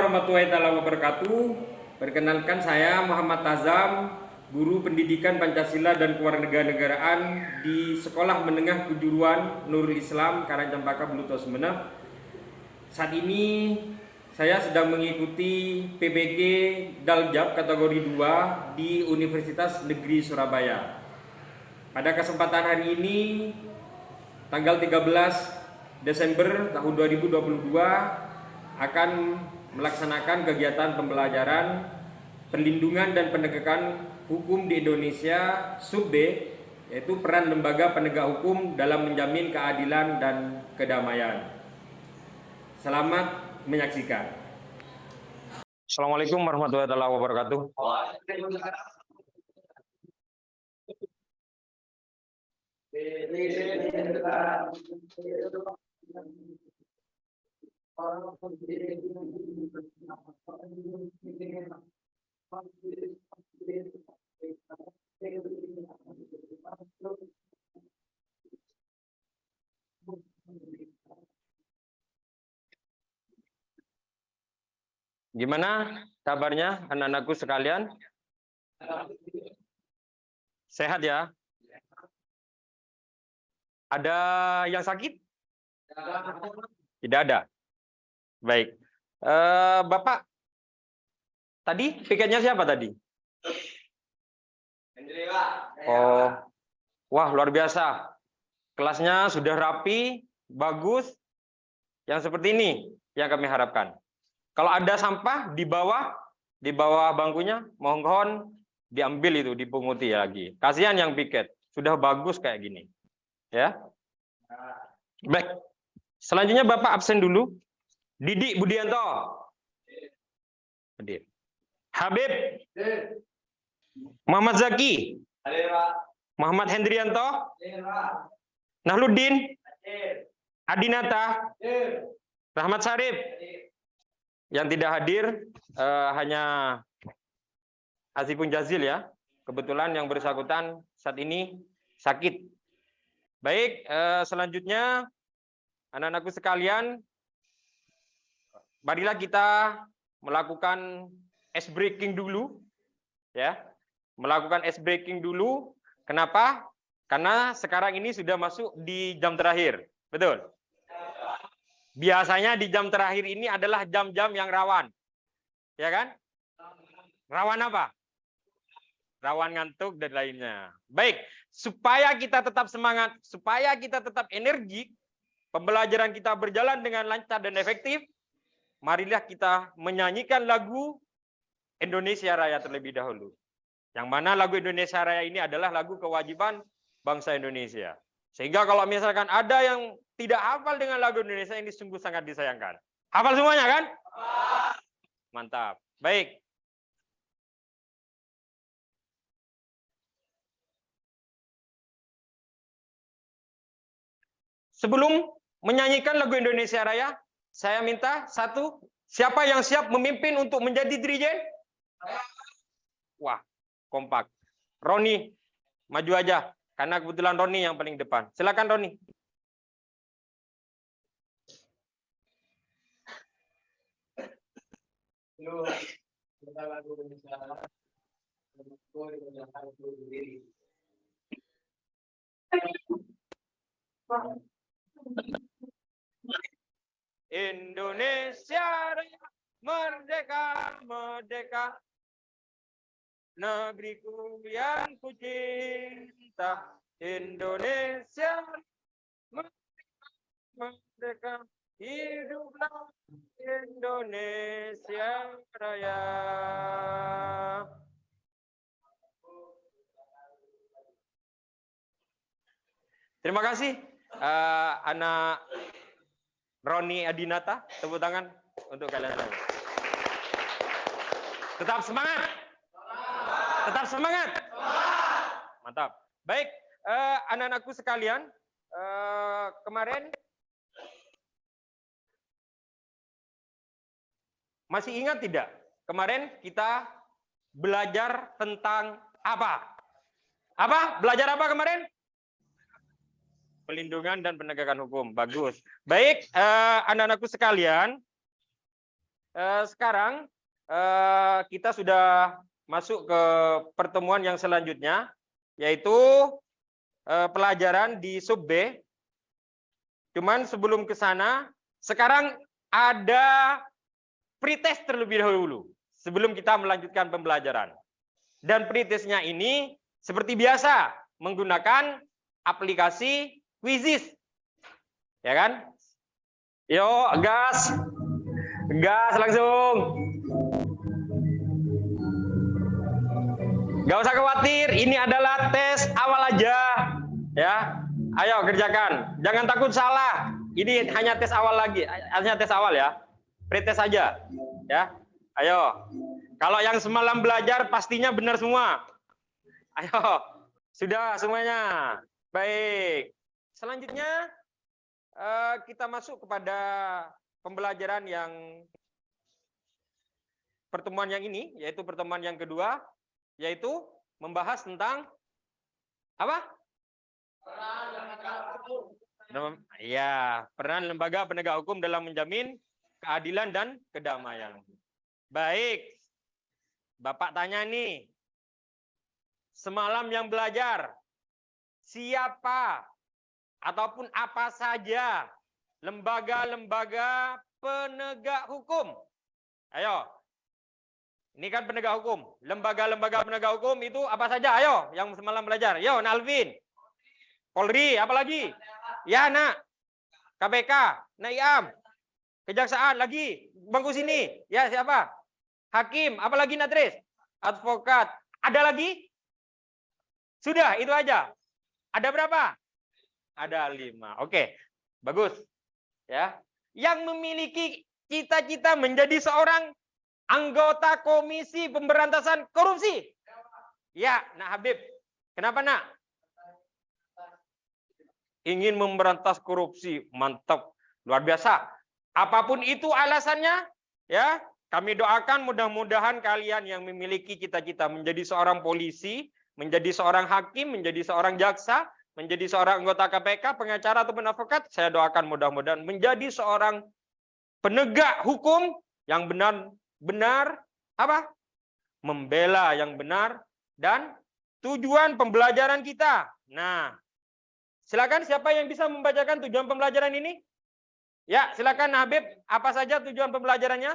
warahmatullahi wabarakatuh. Perkenalkan, saya Muhammad Tazam, guru pendidikan Pancasila dan Kewarganegaraan di Sekolah Menengah Kejuruan Nurul Islam Karangcempaka Buluto Sumeneb. Saat ini saya sedang mengikuti PBG Daljab kategori 2 di Universitas Negeri Surabaya. Pada kesempatan hari ini, tanggal 13 Desember tahun 2022, akan melaksanakan kegiatan pembelajaran perlindungan dan penegakan hukum di Indonesia sub B, yaitu peran lembaga penegak hukum dalam menjamin keadilan dan kedamaian. Selamat menyaksikan. Assalamualaikum warahmatullahi wabarakatuh. Gimana kabarnya anak-anakku sekalian? Sehat ya? Ada yang sakit? Tidak ada. Baik. Bapak, tadi piketnya siapa tadi? Oh, wah luar biasa. Kelasnya sudah rapi, bagus. Yang seperti ini yang kami harapkan. Kalau ada sampah di bawah bangkunya, mohon diambil itu, dipunguti lagi. Kasihan yang piket, sudah bagus kayak gini. Ya. Baik. Selanjutnya Bapak absen dulu. Didik Budianto. Hadir. Habib. Muhammad Zaki. Muhammad Hendrianto. Nahluddin. Adinata. Rahmat Sarif. Yang tidak hadir hanya Hasifun Jazil ya. Kebetulan yang bersangkutan saat ini sakit. Baik, selanjutnya anak-anakku sekalian, marilah kita melakukan ice breaking dulu, ya. Melakukan ice breaking dulu. Kenapa? Karena sekarang ini sudah masuk di jam terakhir, betul? Biasanya di jam terakhir ini adalah jam-jam yang rawan, ya kan? Rawan apa? Rawan ngantuk dan lainnya. Baik, supaya kita tetap semangat, supaya kita tetap energik, pembelajaran kita berjalan dengan lancar dan efektif, marilah kita menyanyikan lagu Indonesia Raya terlebih dahulu. Yang mana lagu Indonesia Raya ini adalah lagu kewajiban bangsa Indonesia. Sehingga kalau misalkan ada yang tidak hafal dengan lagu Indonesia, ini sungguh sangat disayangkan. Hafal semuanya kan? Mantap. Baik. Sebelum menyanyikan lagu Indonesia Raya, saya minta satu, siapa yang siap memimpin untuk menjadi dirijen? Wah, kompak. Roni, maju aja. Karena kebetulan Roni yang paling depan. Silakan Roni. Indonesia Raya, merdeka, merdeka, negeriku yang ku cinta. Indonesia merdeka, merdeka, hiduplah Indonesia Raya. Terima kasih anak Roni Adinata, tepuk tangan untuk kalian semua. Tetap semangat. Tetap semangat. Mantap. Baik, anak-anakku sekalian, kemarin masih ingat tidak? Kemarin kita belajar tentang apa? Apa? Belajar apa kemarin? Pelindungan dan penegakan hukum. Bagus. Baik, anak-anakku sekalian, sekarang kita sudah masuk ke pertemuan yang selanjutnya, yaitu pelajaran di sub B. Cuman sebelum ke sana, sekarang ada pretest terlebih dahulu sebelum kita melanjutkan pembelajaran. Dan pretestnya ini seperti biasa menggunakan aplikasi Quizizz, ya kan? Yo, gas, gas langsung. Gak usah khawatir, ini adalah tes awal aja, ya. Ayo kerjakan, jangan takut salah. Ini hanya tes awal lagi, hanya tes awal ya. Pretest saja, ya. Ayo. Kalau yang semalam belajar pastinya benar semua. Ayo, sudah semuanya. Baik. Selanjutnya kita masuk kepada pembelajaran yang pertemuan yang ini, yaitu pertemuan yang kedua, yaitu membahas tentang apa? Ya, peran lembaga penegak hukum dalam menjamin keadilan dan kedamaian. Baik, Bapak tanya nih, semalam yang belajar, siapa ataupun apa saja lembaga-lembaga penegak hukum? Ayo, ini kan penegak hukum. Lembaga-lembaga penegak hukum itu apa saja? Ayo, yang semalam belajar. Yo, Nalvin. Polri, apa lagi? Ya, nak. KPK, Naiam. Kejaksaan, lagi. Bangku sini. Ya, siapa? Hakim, apa lagi, Natris? Advokat. Ada lagi? Sudah, itu aja. Ada berapa? Ada 5. Oke, bagus. Ya, yang memiliki cita-cita menjadi seorang anggota Komisi Pemberantasan Korupsi. Ya, Nak Habib. Kenapa, Nak? Ingin memberantas korupsi. Mantap, luar biasa. Apapun itu alasannya, ya, kami doakan mudah-mudahan kalian yang memiliki cita-cita menjadi seorang polisi, menjadi seorang hakim, menjadi seorang jaksa, menjadi seorang anggota KPK, pengacara ataupun advokat, saya doakan mudah-mudahan menjadi seorang penegak hukum yang benar apa? Membela yang benar dan tujuan pembelajaran kita. Nah, silakan siapa yang bisa membacakan tujuan pembelajaran ini? Ya, silakan Habib, apa saja tujuan pembelajarannya?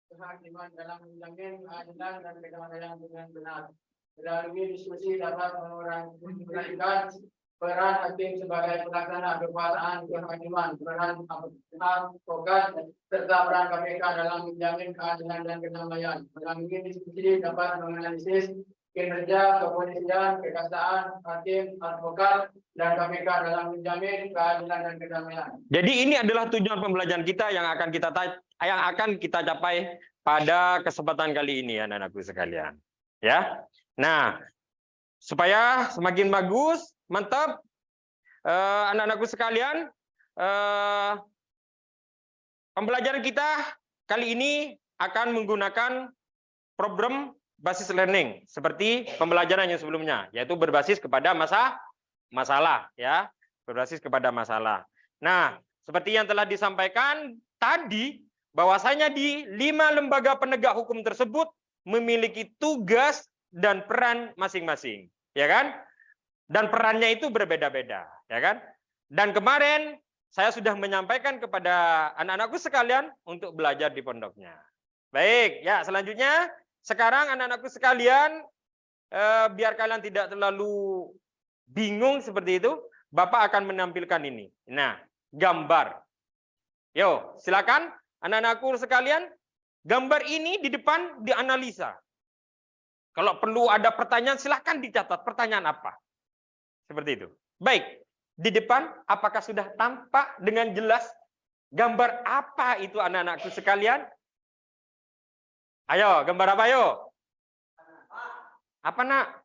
Kehakiman dalam menjamin keadilan dan kedamaian dengan benar. Melalui diskusi dapat mengurangi peran hakim sebagai pelaksana kekuasaan kehakiman, peran advokat, serta peran KPK dalam menjamin keadilan dan kedamaian. Melalui diskusi dapat menganalisis kinerja kepolisian, kejaksaan, hakim, advokat, dan KPK dalam menjamin keadilan dan kedamaian. Jadi ini adalah tujuan pembelajaran kita yang akan kita capai pada kesempatan kali ini, anak-anakku sekalian. Ya, nah, supaya semakin bagus, mantap, anak-anakku sekalian, pembelajaran kita kali ini akan menggunakan program basis learning seperti pembelajaran yang sebelumnya, yaitu berbasis kepada masalah, ya, berbasis kepada masalah. Nah, seperti yang telah disampaikan tadi, bahwasanya di 5 lembaga penegak hukum tersebut memiliki tugas dan peran masing-masing, ya kan? Dan perannya itu berbeda-beda, ya kan? Dan kemarin saya sudah menyampaikan kepada anak-anakku sekalian untuk belajar di pondoknya. Baik, ya, selanjutnya sekarang anak-anakku sekalian, biar kalian tidak terlalu bingung seperti itu, Bapak akan menampilkan ini. Nah, gambar. Yo, silakan anak-anakku sekalian, gambar ini di depan dianalisa. Kalau perlu ada pertanyaan, silakan dicatat pertanyaan apa. Seperti itu. Baik, di depan apakah sudah tampak dengan jelas gambar apa itu anak-anakku sekalian? Ayo, gambar apa ayo? Apa, Nak?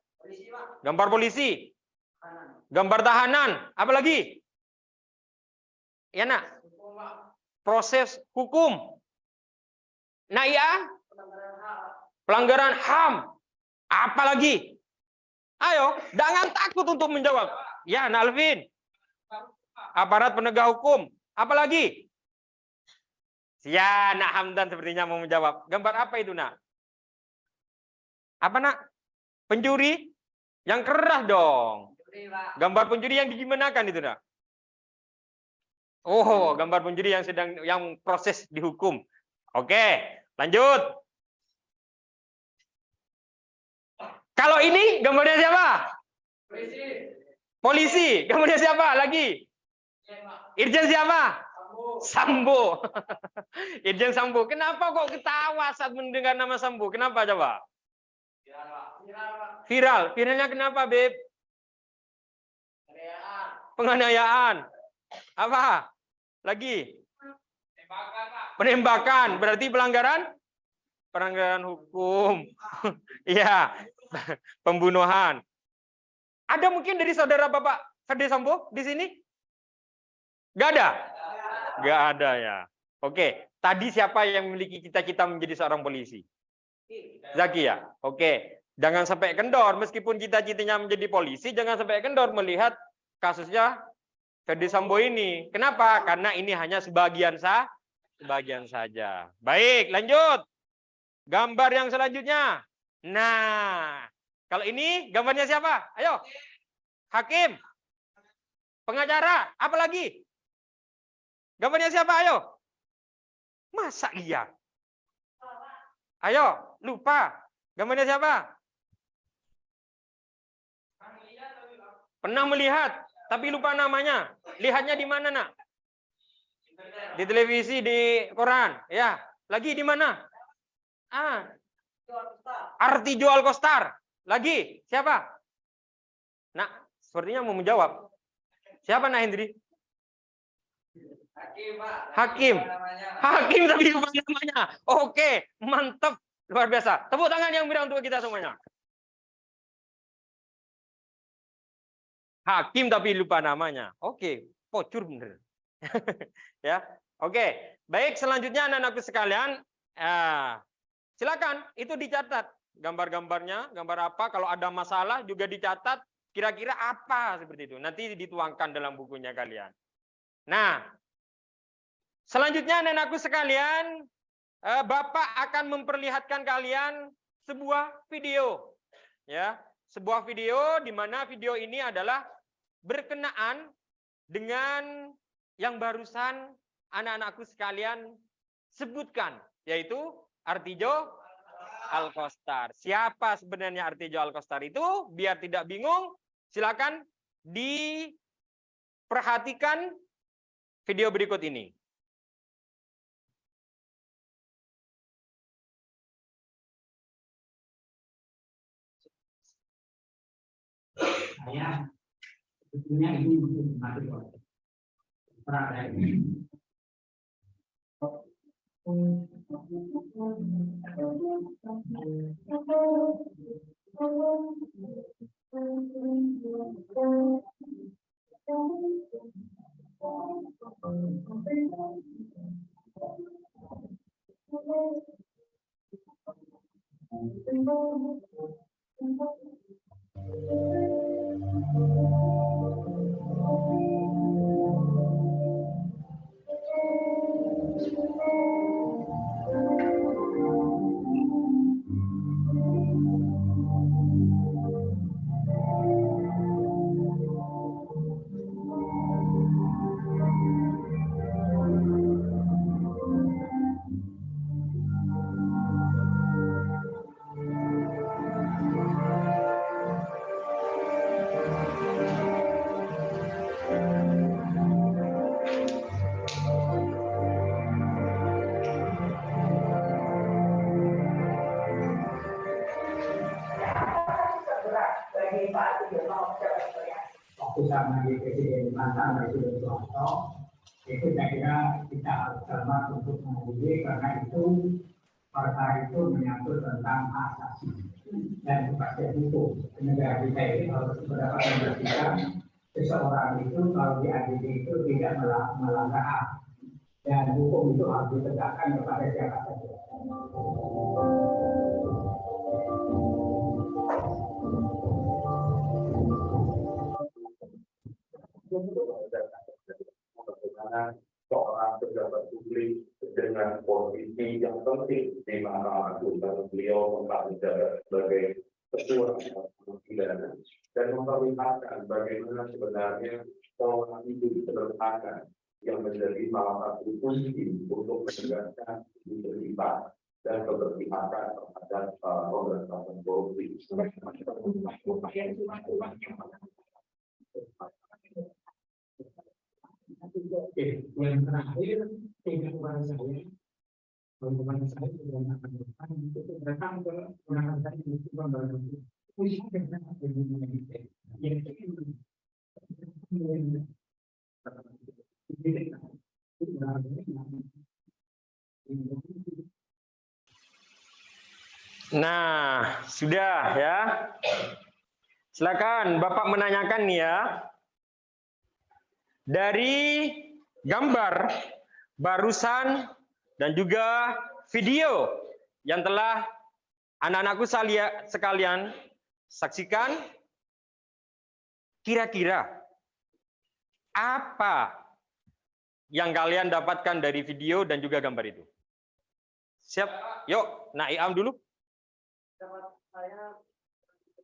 Gambar polisi. Gambar tahanan. Apa lagi? Ya, Nak? Proses hukum. Nah, iya? Pelanggaran HAM. Apa lagi? Ayo, jangan takut untuk menjawab. Ya, Nalvin. Aparat penegak hukum. Apa lagi? Ya, Nak Hamdan sepertinya mau menjawab. Gambar apa itu, Nak? Apa, Nak? Pencuri? Yang keras dong. Gambar pencuri yang digimanakan itu, Nak? Oh, gambar pencuri yang proses dihukum. Oke, lanjut. Kalau ini gambarnya siapa? Polisi. Gambarnya siapa lagi? Irjen siapa? Sambo. Irjen Sambo. Kenapa kok ketawa saat mendengar nama Sambo? Kenapa coba? Viral. Viralnya kenapa, Beb? Penganiayaan. Apa? Lagi? Penembakan. Berarti pelanggaran? Pelanggaran hukum. Iya. Pembunuhan. Ada mungkin dari saudara Bapak Ferdi Sambo di sini? Gak ada? Gak ada ya. Oke. Tadi siapa yang memiliki cita-cita menjadi seorang polisi? Zaki ya? Oke. Jangan sampai kendor. Meskipun cita-citanya menjadi polisi, jangan sampai kendor melihat kasusnya Ferdi Sambo ini. Kenapa? Karena ini hanya sebagian saja. Baik, lanjut. Gambar yang selanjutnya. Nah, kalau ini gambarnya siapa? Ayo. Hakim. Pengacara. Apa lagi? Gambarnya siapa? Ayo. Masa iya? Ayo, lupa. Gambarnya siapa? Pernah melihat, tapi lupa namanya. Lihatnya di mana, Nak? Di televisi, di koran. Ya, lagi di mana? Artijo Alkostar. Lagi, siapa? Nah, sepertinya mau menjawab. Siapa, Nak Hendri? Hakim. Hakim tapi lupa namanya. Oke, mantap. Luar biasa. Tepuk tangan yang meriah untuk kita semuanya. Hakim tapi lupa namanya. Oke, pocur bener. Ya, oke. Baik, selanjutnya anak-anakku sekalian, silakan itu dicatat gambar-gambarnya, gambar apa. Kalau ada masalah juga dicatat. Kira-kira apa seperti itu. Nanti dituangkan dalam bukunya kalian. Nah, selanjutnya anak-anakku sekalian, Bapak akan memperlihatkan kalian sebuah video, ya. Sebuah video di mana video ini adalah berkenaan dengan yang barusan anak-anakku sekalian sebutkan, yaitu Artijo Alkostar. Siapa sebenarnya Artijo Alkostar itu? Biar tidak bingung, silakan diperhatikan video berikut ini. Saya sebetulnya ini untuk mati perada ini. Waktu sama di Presiden mantan Presiden Soeharto, itu saya kira kita harus cermat untuk mengadili karena itu perkara itu menyangkut tentang hak asasi dan kepastian hukum. Negara kita ini harus berdapat memastikan seseorang itu kalau diadili itu tidak melanggar hak dan hukum itu harus ditegakkan kepada siapa saja. penting tema aku dan beliau menjadi sebagai ketua pidana dan memperlihatkan bagaimana sebenarnya pola hidup sederhana yang menjadi salah satu kunci untuk menegakkan integritas dan keberpihakan terhadap pemberantasan korupsi. Oke, yang terakhir, kepada saya, teman-teman saya sudah melakukan untuk datang ke undangan saya di Bandung. Puisi dengan Nah, sudah ya. Silakan Bapak menanyakan nih ya. Dari gambar barusan dan juga video yang telah anak-anakku sekalian saksikan, kira-kira apa yang kalian dapatkan dari video dan juga gambar itu? Siap? Yuk, Naiam dulu. Saya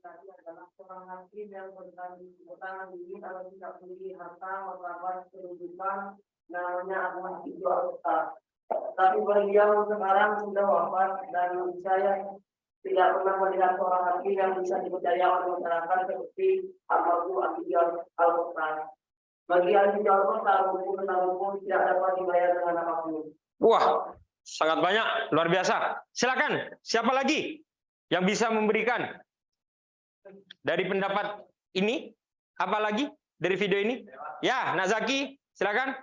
tadi adalah seorang hakim yang bertangan diri kalau tidak memiliki harta, martabat, kedudukan, namanya adalah Artidjo. Tapi beliau sekarang sudah wafat dan saya tidak pernah melihat seorang hakim yang bisa dipercaya oleh masyarakat seperti almarhum Artidjo Alkostar. Bagi Artidjo Alkostar, hukum tentang hukum tidak dapat dibayar dengan apapun. Wah, sangat banyak, luar biasa. Silakan, siapa lagi yang bisa memberikan dari pendapat ini? Apa lagi dari video ini? Ya, Nak Zaki, silakan.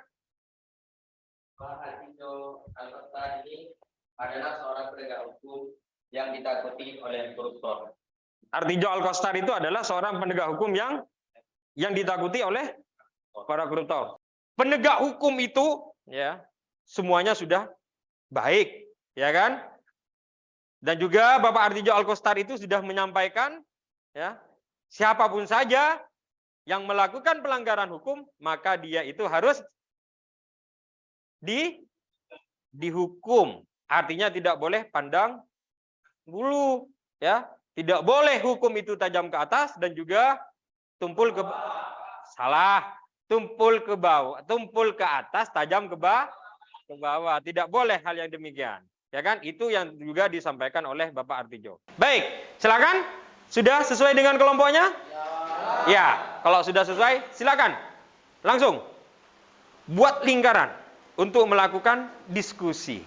Pak Artidjo Alkostar ini adalah seorang penegak hukum yang ditakuti oleh koruptor. Artidjo Alkostar itu adalah seorang penegak hukum yang ditakuti oleh para koruptor. Penegak hukum itu ya semuanya sudah baik, ya kan? Dan juga Bapak Artidjo Alkostar itu sudah menyampaikan ya, siapapun saja yang melakukan pelanggaran hukum, maka dia itu harus dihukum. Artinya tidak boleh pandang bulu, ya. Tidak boleh hukum itu tajam ke atas dan juga tumpul ke tumpul ke bawah, tumpul ke atas, tajam ke bawah. Tidak boleh hal yang demikian. Ya kan? Itu yang juga disampaikan oleh Bapak Artidjo. Baik, silakan. Sudah sesuai dengan kelompoknya? Ya, kalau sudah sesuai, silakan. Langsung buat lingkaran untuk melakukan diskusi.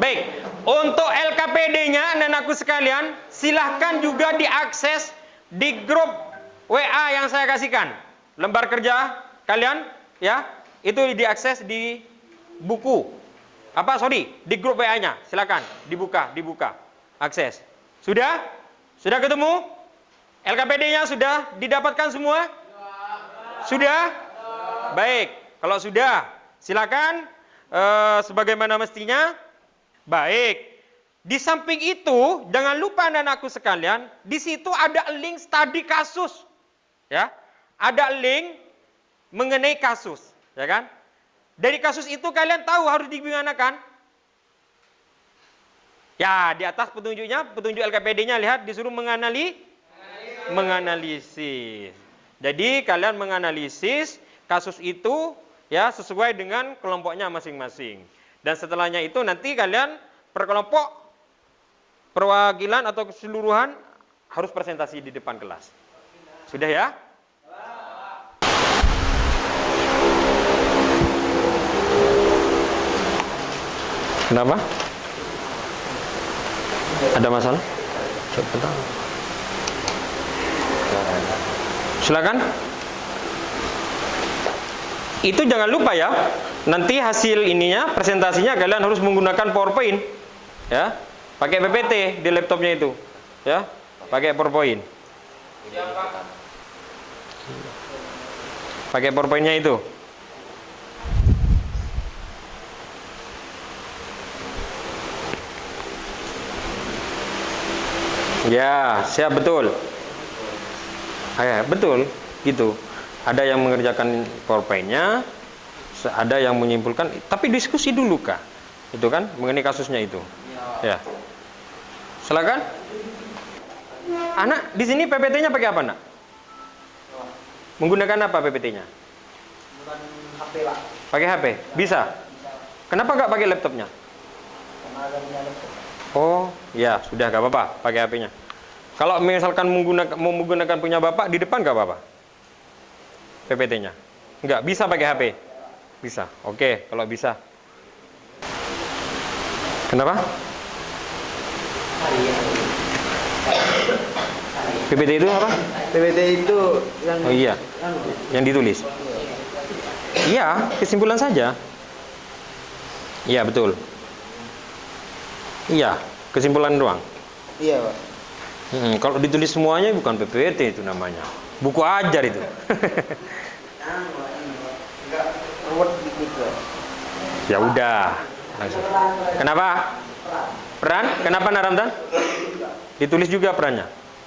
Baik, untuk LKPD-nya dan aku sekalian, silahkan juga diakses di grup WA yang saya kasihkan. Lembar kerja kalian, ya, itu diakses di buku. Di grup WA-nya. Silakan dibuka. Akses. Sudah? Sudah ketemu? LKPD-nya sudah didapatkan semua? Sudah? Baik. Kalau sudah, silakan sebagaimana mestinya. Baik. Di samping itu, jangan lupa anak-anakku sekalian, di situ ada link studi kasus. Ya. Ada link mengenai kasus, ya kan? Dari kasus itu kalian tahu harus digimanakan? Ya, di atas petunjuknya, petunjuk LKPD-nya lihat disuruh menganalisis. Jadi kalian menganalisis kasus itu ya sesuai dengan kelompoknya masing-masing. Dan setelahnya itu nanti kalian per kelompok, perwakilan atau keseluruhan harus presentasi di depan kelas. Sudah ya? Kenapa? Ada masalah? Silakan. Itu jangan lupa ya. Nanti hasil ininya, presentasinya kalian harus menggunakan PowerPoint. Ya. Pakai PPT di laptopnya itu. Ya. Pakai PowerPoint. Pakai PowerPoint-nya itu. Ya, siap betul. Ya, betul, gitu. Ada yang mengerjakan PowerPoint-nya, Ada yang menyimpulkan, tapi diskusi dulu kah? Itu kan mengenai kasusnya itu. Ya. Silakan. Anak di sini PPT-nya pakai apa, Nak? Menggunakan apa PPT-nya? Bukan HP, Pak. Pakai HP? Bisa. Kenapa nggak pakai laptopnya? Karena ada punya laptop. Oh, ya sudah nggak apa-apa pakai HP-nya. Kalau misalkan mau menggunakan punya bapak di depan nggak apa-apa. PPT-nya. Nggak bisa pakai HP. Bisa. Oke, kalau bisa. Kenapa? PPT itu apa? PPT itu yang Oh iya, yang ditulis. Iya, kesimpulan saja. Iya, betul. Iya, kesimpulan doang. Iya, Pak. Kalau ditulis semuanya bukan PPT itu namanya. Buku ajar itu. Enggak ruwet dikit, Pak. Ya udah, langsung. Kenapa? Peran? Kenapa Naramdan? Ditulis juga perannya.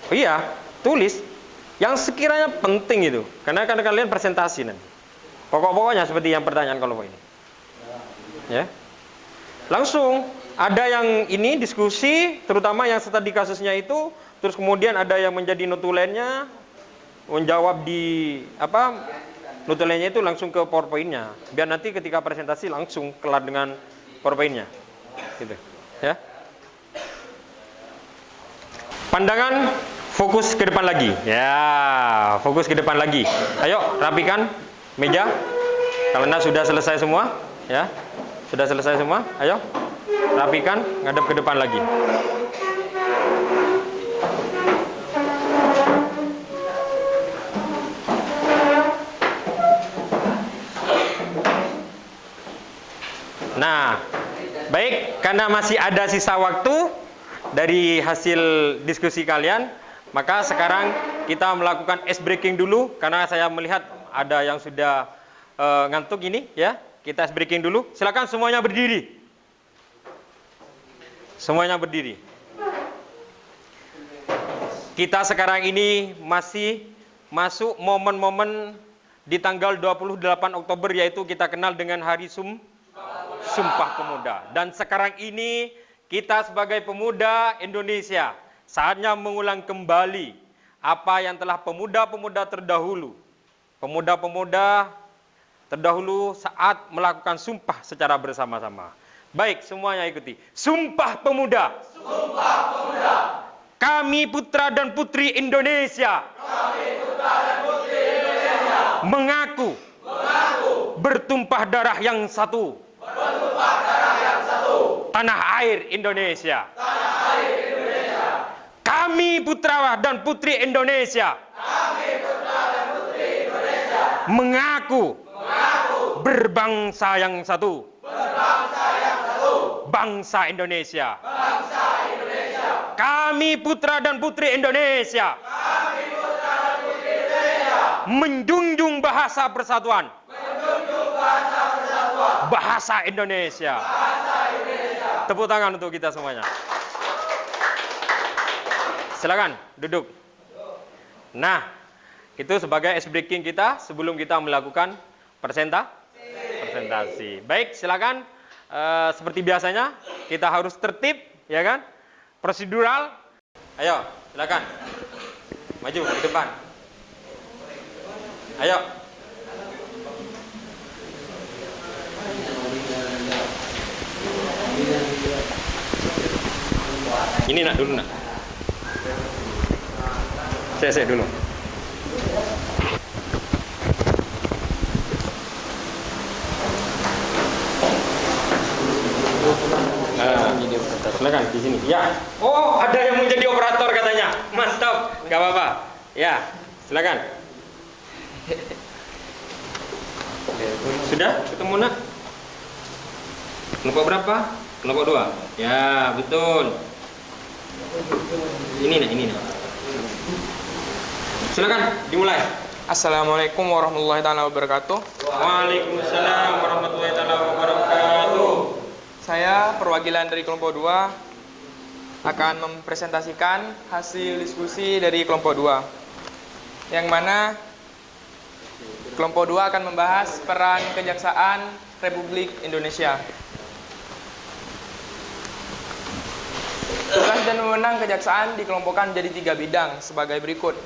Oh iya, tulis yang sekiranya penting itu. Karena kan kalian presentasi nanti. Pokok-pokoknya seperti yang pertanyaan kelompok ini. Ya. Langsung ada yang ini diskusi, terutama yang tadi kasusnya itu, terus kemudian ada yang menjadi notulennya, menjawab di notulennya itu langsung ke PowerPoint-nya. Biar nanti ketika presentasi langsung kelar dengan PowerPoint-nya. Gitu. Ya. Pandangan fokus ke depan lagi. Ya, fokus ke depan lagi. Ayo rapikan meja. Karena sudah selesai semua, ya. Sudah selesai semua. Ayo. Rapikan, ngadep ke depan lagi. Nah, baik, karena masih ada sisa waktu dari hasil diskusi kalian, maka sekarang kita melakukan ice breaking dulu karena saya melihat ada yang sudah ngantuk ini, ya. Kita ice breaking dulu. Silakan semuanya berdiri. Semuanya berdiri. Kita sekarang ini masih masuk momen-momen di tanggal 28 Oktober, yaitu kita kenal dengan Hari Sumpah Pemuda. Dan sekarang ini kita sebagai pemuda Indonesia saatnya mengulang kembali apa yang telah pemuda-pemuda terdahulu saat melakukan sumpah secara bersama-sama. Baik, semuanya ikuti. Sumpah Pemuda. Sumpah Pemuda. Kami putra dan putri Indonesia. Kami putra dan putri Indonesia. Mengaku. Bertumpah darah yang satu. Bertumpah darah yang satu. Tanah air Indonesia. Tanah air Indonesia. Kami putra dan putri Indonesia. Kami putra dan putri Indonesia. Mengaku. Berbangsa yang satu. Bangsa Indonesia. Bangsa Indonesia. Kami putra dan putri Indonesia. Kami putra dan putri Indonesia. Menjunjung bahasa persatuan. Menjunjung bahasa persatuan. Bahasa Indonesia. Bahasa Indonesia. Tepuk tangan untuk kita semuanya. Silakan duduk. Nah, itu sebagai ice breaking kita sebelum kita melakukan presentasi. Baik, silakan. Seperti biasanya kita harus tertib, ya kan? Prosedural. Ayo, silakan. Maju ke depan. Ayo. Ini nak dulu nak. Saya dulu. Silakan di sini. Ya. Oh, ada yang mau jadi operator katanya. Mantap. Gak apa-apa. Ya, silakan. Sudah ketemu nak? Kelompok berapa? Kelompok 2. Ya, betul. Ini nak. Silakan dimulai. Assalamualaikum warahmatullahi taala wabarakatuh. Waalaikumsalam warahmatullahi taala wabarakatuh. Saya perwakilan dari kelompok 2 akan mempresentasikan hasil diskusi dari kelompok 2. Yang mana Kelompok 2 akan membahas peran Kejaksaan Republik Indonesia. Tugas dan wewenang kejaksaan dikelompokkan menjadi 3 bidang sebagai berikut.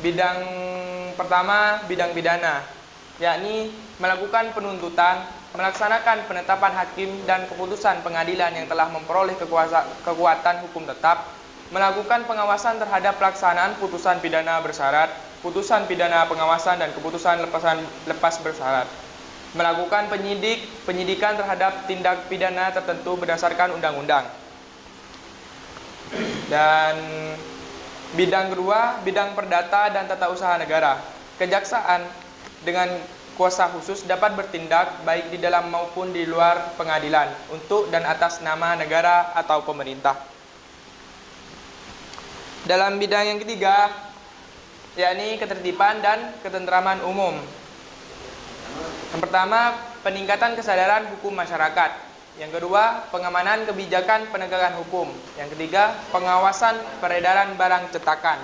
Bidang pertama, bidang pidana, yakni melakukan penuntutan, melaksanakan penetapan hakim dan keputusan pengadilan yang telah memperoleh kekuatan hukum tetap, melakukan pengawasan terhadap pelaksanaan putusan pidana bersyarat, putusan pidana pengawasan dan keputusan lepas bersyarat, melakukan penyidikan terhadap tindak pidana tertentu berdasarkan undang-undang. Dan bidang kedua, bidang perdata dan tata usaha negara. Kejaksaan dengan kuasa khusus dapat bertindak baik di dalam maupun di luar pengadilan untuk dan atas nama negara atau pemerintah. Dalam bidang yang ketiga, yakni ketertiban dan ketentraman umum. Yang pertama, peningkatan kesadaran hukum masyarakat. Yang kedua, pengamanan kebijakan penegakan hukum. Yang ketiga, pengawasan peredaran barang cetakan.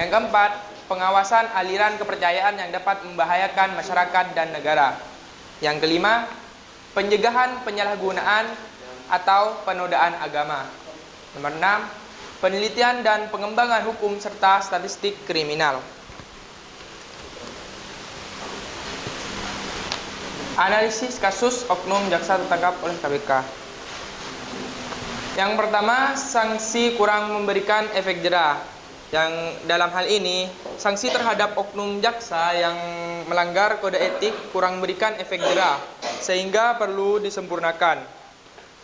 Yang keempat, pengawasan aliran kepercayaan yang dapat membahayakan masyarakat dan negara. Yang kelima, pencegahan penyalahgunaan atau penodaan agama. Nomor 6, penelitian dan pengembangan hukum serta statistik kriminal. Analisis kasus oknum jaksa tertangkap oleh KPK. Yang pertama, sanksi kurang memberikan efek jera. Yang dalam hal ini, sanksi terhadap oknum jaksa yang melanggar kode etik kurang memberikan efek jera, sehingga perlu disempurnakan.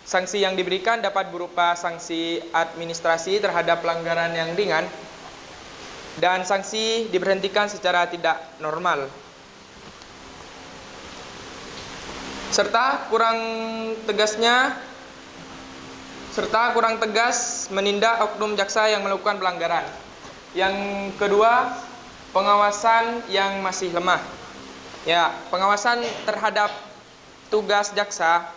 Sanksi yang diberikan dapat berupa sanksi administrasi terhadap pelanggaran yang ringan dan sanksi diberhentikan secara tidak normal. Serta kurang tegas menindak oknum jaksa yang melakukan pelanggaran. Yang kedua, pengawasan yang masih lemah. Ya, pengawasan terhadap tugas jaksa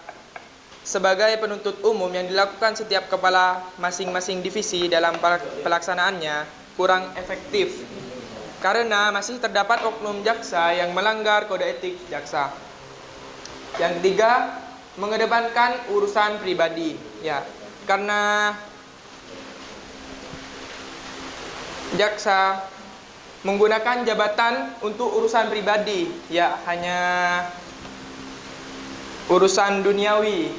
sebagai penuntut umum yang dilakukan setiap kepala masing-masing divisi dalam pelaksanaannya kurang efektif karena masih terdapat oknum jaksa yang melanggar kode etik jaksa. Yang ketiga, mengedepankan urusan pribadi. Ya, karena jaksa menggunakan jabatan untuk urusan pribadi, ya hanya urusan duniawi.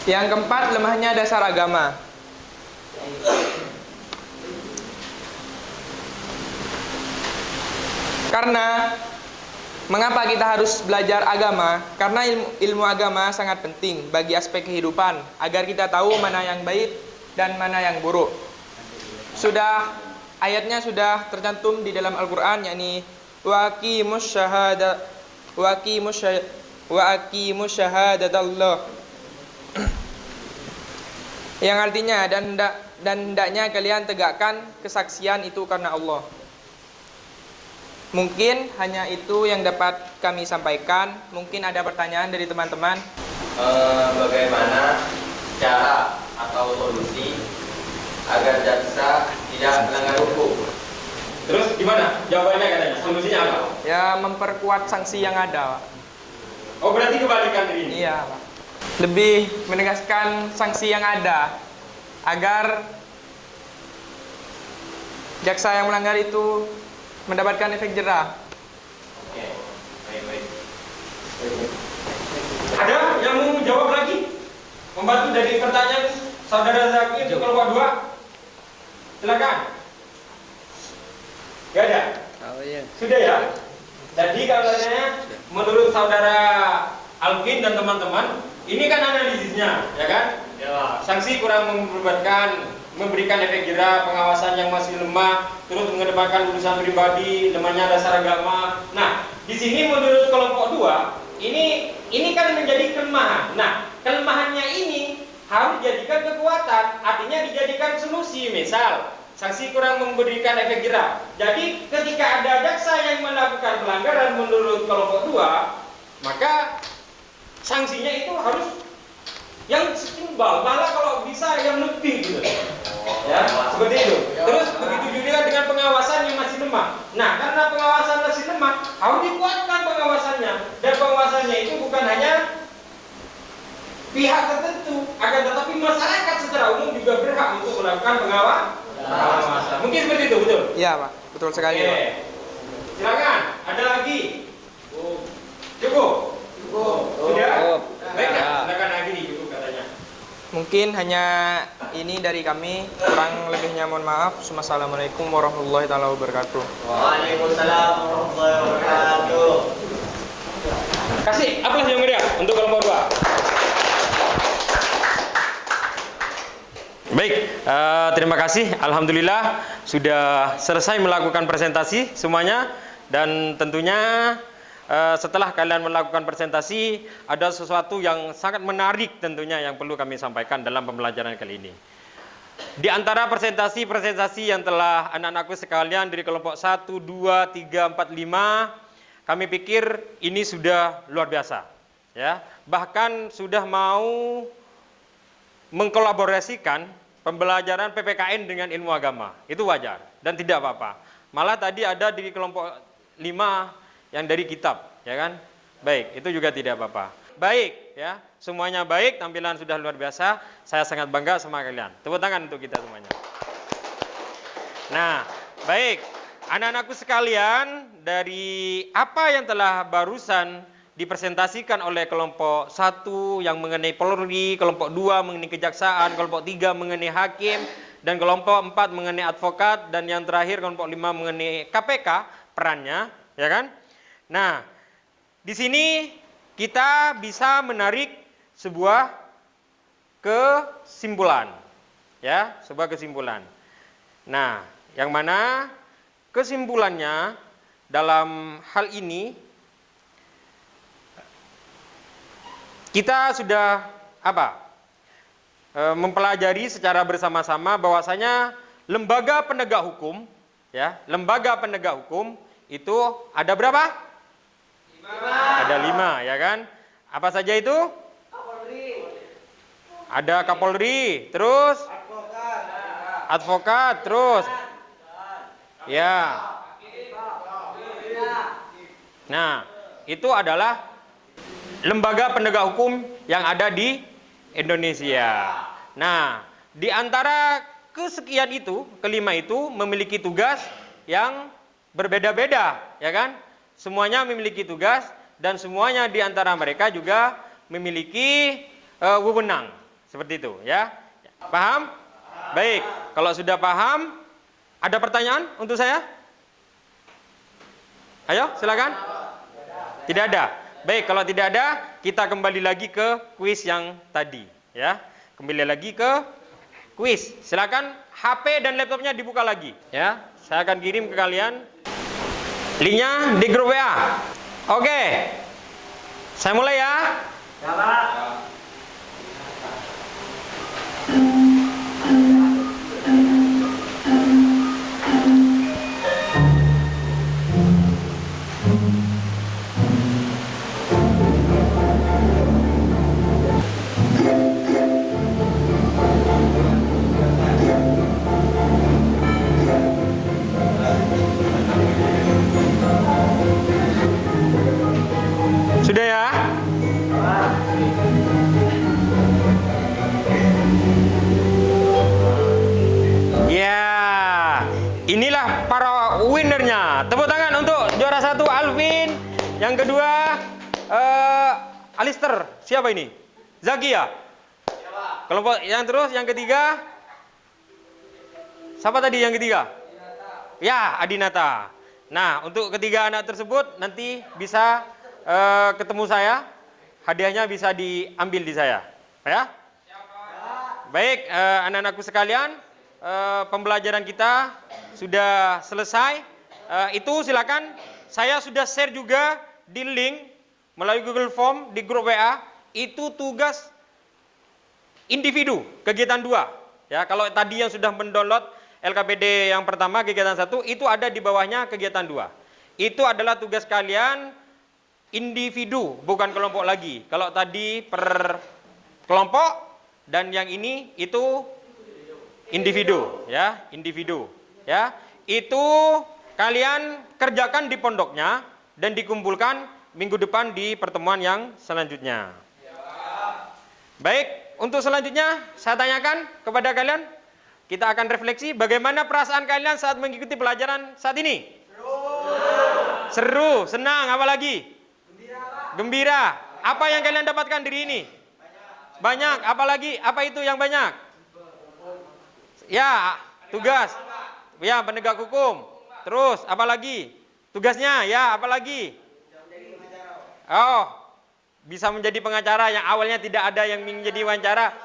Yang keempat, lemahnya dasar agama. Karena mengapa kita harus belajar agama? Karena ilmu agama sangat penting bagi aspek kehidupan agar kita tahu mana yang baik dan mana yang buruk. Ayatnya sudah tercantum di dalam Al-Qur'an, yakni wa aqimus syahadatallah. Yang artinya dan hendaknya kalian tegakkan kesaksian itu karena Allah. Mungkin hanya itu yang dapat kami sampaikan. Mungkin ada pertanyaan dari teman-teman. Bagaimana cara atau solusi agar jaksa tidak melanggar hukum? Terus gimana? Jawabannya katanya, solusinya apa? Ya, memperkuat sanksi yang ada, Pak. Oh, berarti kebalikan dari ini? Iya, Pak. Lebih menegaskan sanksi yang ada agar jaksa yang melanggar itu mendapatkan efek jera. Oke, baik. Ada yang mau jawab lagi? Membantu dari pertanyaan Saudara Zaki untuk kelompok 2? Silakan. Gak ada? Oh iya. Sudah ya? Jadi kalau menurut Saudara Alvin dan teman-teman, ini kan analisisnya, ya kan? Ya. Sanksi kurang memberikan efek jera, pengawasan yang masih lemah, terus mengedepankan urusan pribadi, lemahnya dasar agama. Nah, di sini menurut kelompok 2, ini kan menjadi kelemahan. Nah, kelemahannya ini harus dijadikan kekuatan, artinya dijadikan solusi. Misal, sanksi kurang memberikan efek jera. Jadi, ketika ada jaksa yang melakukan pelanggaran menurut kelompok 2, maka sanksinya itu harus yang setimbal, malah kalau bisa yang lebih gitu. Ya, seperti itu. Terus begitu juga dengan pengawasan yang masih lemah. Nah, karena pengawasan masih lemah, harus dikuatkan pengawasannya. Dan pengawasannya itu bukan hanya pihak tertentu, akan tetapi masyarakat secara umum juga berhak untuk melakukan pengawasan. Mungkin seperti itu, betul? Iya, Pak. Betul sekali, Pak. Oke. Silakan, ada lagi? Cukup? Sudah? Baik, silakan lagi nih, cukup katanya. Mungkin hanya ini dari kami, kurang lebihnya mohon maaf. Wassalamualaikum warahmatullahi taala wabarakatuh. Waalaikumsalam warahmatullahi wabarakatuh. Kasih aplaus yang meriah untuk kelompok 2. Baik, terima kasih. Alhamdulillah sudah selesai melakukan presentasi semuanya. Dan tentunya setelah kalian melakukan presentasi, ada sesuatu yang sangat menarik tentunya yang perlu kami sampaikan dalam pembelajaran kali ini. Di antara presentasi-presentasi yang telah anak-anakku sekalian dari kelompok 1, 2, 3, 4, 5, kami pikir ini sudah luar biasa. Ya, bahkan sudah mau mengkolaborasikan pembelajaran PPKN dengan ilmu agama. Itu wajar dan tidak apa-apa. Malah tadi ada di kelompok 5 yang dari kitab, ya kan? Baik, itu juga tidak apa-apa. Baik, ya. Semuanya baik, tampilan sudah luar biasa. Saya sangat bangga sama kalian. Tepuk tangan untuk kita semuanya. Nah, baik. Anak-anakku sekalian, dari apa yang telah barusan dipresentasikan oleh kelompok 1 yang mengenai Polri, kelompok 2 mengenai kejaksaan, kelompok 3 mengenai hakim, dan kelompok 4 mengenai advokat, dan yang terakhir kelompok 5 mengenai KPK, perannya, ya kan? Nah, di sini kita bisa menarik sebuah kesimpulan, ya, sebuah kesimpulan. Nah, yang mana kesimpulannya dalam hal ini kita sudah mempelajari secara bersama-sama bahwasanya lembaga penegak hukum, ya, lembaga penegak hukum itu ada berapa? 5. Ada 5, ya kan? Apa saja itu? Kapolri. Ada Kapolri, terus advokat, terus ya. Nah, itu adalah lembaga penegak hukum yang ada di Indonesia. Nah, di antara kesekian itu, kelima itu memiliki tugas yang berbeda-beda, ya kan? Semuanya memiliki tugas dan semuanya di antara mereka juga memiliki wewenang. Seperti itu, ya. Paham? Baik, kalau sudah paham, ada pertanyaan untuk saya? Ayo, silakan. Tidak ada. Baik, kalau tidak ada, kita kembali lagi ke kuis yang tadi, ya. Kembali lagi ke kuis. Silakan HP dan laptopnya dibuka lagi, ya. Saya akan kirim ke kalian linknya di grup WA. Oke. Saya mulai ya. Ya, Pak. Sudah ya? Ya, inilah para winnernya. Tepuk tangan untuk juara 1 Alvin, yang kedua Alister. Siapa ini? Zaki ya? Kelompok yang terus yang ketiga? Siapa tadi yang ketiga? Ya, Adinata. Nah, untuk ketiga anak tersebut nanti bisa ketemu saya, hadiahnya bisa diambil di saya, ya. Baik, anak-anakku sekalian, pembelajaran kita sudah selesai. Itu silakan, saya sudah share juga di link melalui Google Form di grup WA. Itu tugas individu kegiatan 2. Ya, kalau tadi yang sudah mendownload LKPD yang pertama kegiatan 1 itu ada di bawahnya kegiatan 2. Itu adalah tugas kalian individu, bukan kelompok lagi. Kalau tadi per kelompok dan yang ini itu individu, ya, individu, ya. Itu kalian kerjakan di pondoknya dan dikumpulkan minggu depan di pertemuan yang selanjutnya. Baik, untuk selanjutnya saya tanyakan kepada kalian, kita akan refleksi bagaimana perasaan kalian saat mengikuti pelajaran saat ini. Seru, senang, apa lagi? Gembira. Apa yang kalian dapatkan dari ini? Banyak, apa lagi? Apa itu yang banyak? Ya, tugas. Ya, penegak hukum. Terus, apa lagi? Tugasnya, ya, apa lagi? Oh, bisa menjadi pengacara yang awalnya tidak ada yang ingin jadi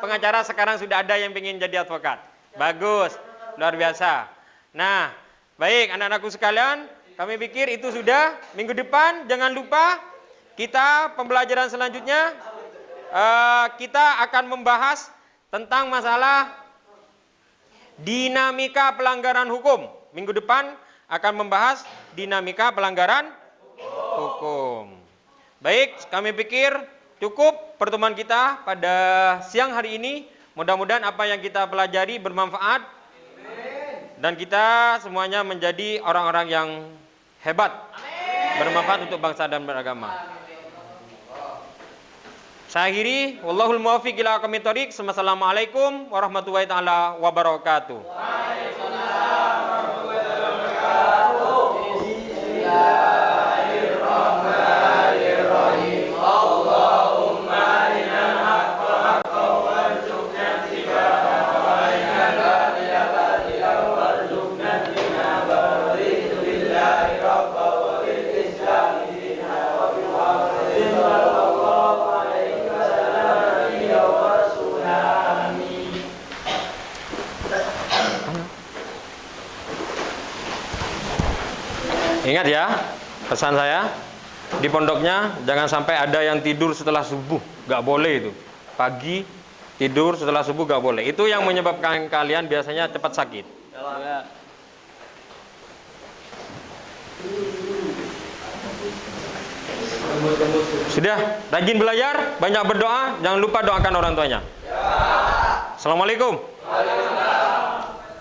pengacara, sekarang sudah ada yang ingin jadi advokat. Bagus, luar biasa. Nah, baik anak-anakku sekalian, kami pikir itu sudah. Minggu depan jangan lupa kita pembelajaran selanjutnya kita akan membahas tentang masalah dinamika pelanggaran hukum. Minggu depan akan membahas dinamika pelanggaran hukum. Baik, kami pikir cukup pertemuan kita pada siang hari ini. Mudah-mudahan apa yang kita pelajari bermanfaat dan kita semuanya menjadi orang-orang yang hebat, bermanfaat untuk bangsa dan beragama. Saya akhiri, wallahul muwaffiq ila aqwamit thoriq. Wassalamualaikum warahmatullahi taala wabarakatuh. Ingat ya, pesan saya di pondoknya jangan sampai ada yang tidur setelah subuh, gak boleh itu. Pagi tidur setelah subuh gak boleh. Itu yang menyebabkan kalian biasanya cepat sakit. Sudah, rajin belajar, banyak berdoa, jangan lupa doakan orang tuanya. Assalamualaikum.